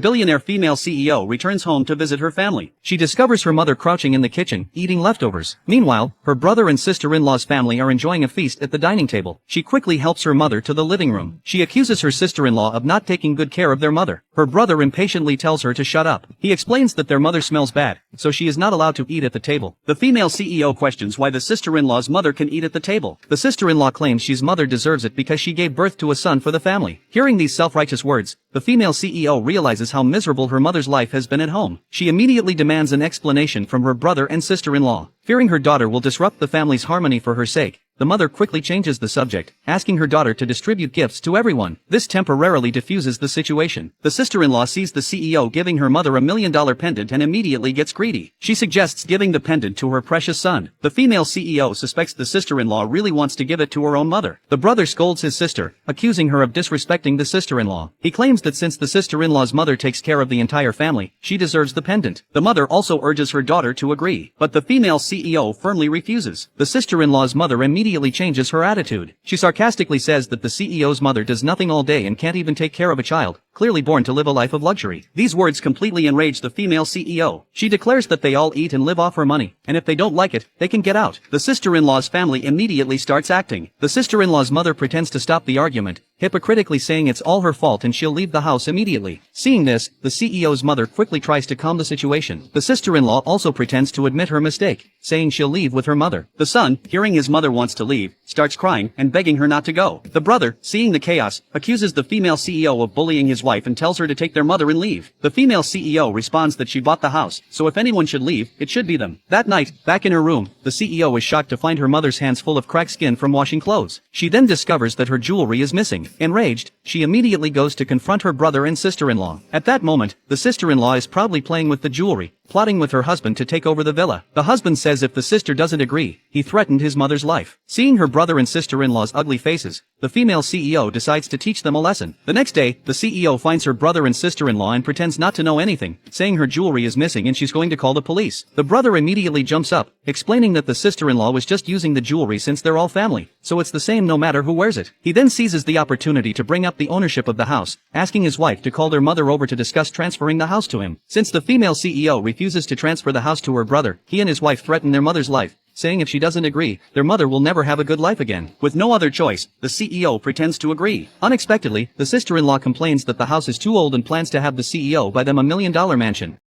Billionaire female CEO returns home to visit her family. She discovers her mother crouching in the kitchen, eating leftovers. Meanwhile, her brother and sister-in-law's family are enjoying a feast at the dining table. She quickly helps her mother to the living room. She accuses her sister-in-law of not taking good care of their mother. Her brother impatiently tells her to shut up. He explains that their mother smells bad, so she is not allowed to eat at the table. The female CEO questions why the sister-in-law's mother can eat at the table. The sister-in-law claims she's mother deserves it because she gave birth to a son for the family. Hearing these self-righteous words, the female CEO realizes how miserable her mother's life has been at home. She immediately demands an explanation from her brother and sister-in-law. Fearing her daughter will disrupt the family's harmony for her sake, the mother quickly changes the subject, asking her daughter to distribute gifts to everyone. This temporarily diffuses the situation. The sister-in-law sees the CEO giving her mother $1 million pendant and immediately gets greedy. She suggests giving the pendant to her precious son. The female CEO suspects the sister-in-law really wants to give it to her own mother. The brother scolds his sister, accusing her of disrespecting the sister-in-law. He claims that since the sister-in-law's mother takes care of the entire family, she deserves the pendant. The mother also urges her daughter to agree, but the female CEO firmly refuses. The sister-in-law's mother immediately changes her attitude. She sarcastically says that the CEO's mother does nothing all day and can't even take care of a child, clearly born to live a life of luxury. These words completely enrage the female CEO. She declares that they all eat and live off her money, and if they don't like it, they can get out. The sister-in-law's family immediately starts acting. The sister-in-law's mother pretends to stop the argument, hypocritically saying it's all her fault and she'll leave the house immediately. Seeing this, the CEO's mother quickly tries to calm the situation. The sister-in-law also pretends to admit her mistake, saying she'll leave with her mother. The son, hearing his mother wants to leave, starts crying and begging her not to go. The brother, seeing the chaos, accuses the female CEO of bullying his wife and tells her to take their mother and leave. The female CEO responds that she bought the house, so if anyone should leave, it should be them. That night, back in her room, the CEO is shocked to find her mother's hands full of cracked skin from washing clothes. She then discovers that her jewelry is missing. Enraged, she immediately goes to confront her brother and sister-in-law. At that moment, the sister-in-law is proudly playing with the jewelry, plotting with her husband to take over the villa. The husband says if the sister doesn't agree, he threatened his mother's life. Seeing her brother and sister-in-law's ugly faces, the female CEO decides to teach them a lesson. The next day, the CEO finds her brother and sister-in-law and pretends not to know anything, saying her jewelry is missing and she's going to call the police. The brother immediately jumps up, explaining that the sister-in-law was just using the jewelry since they're all family, so it's the same no matter who wears it. He then seizes the opportunity to bring up the ownership of the house, asking his wife to call their mother over to discuss transferring the house to him. Since the female CEO refuses to transfer the house to her brother, he and his wife threaten their mother's life, saying if she doesn't agree, their mother will never have a good life again. With no other choice, the CEO pretends to agree. Unexpectedly, the sister-in-law complains that the house is too old and plans to have the CEO buy them $1 million mansion.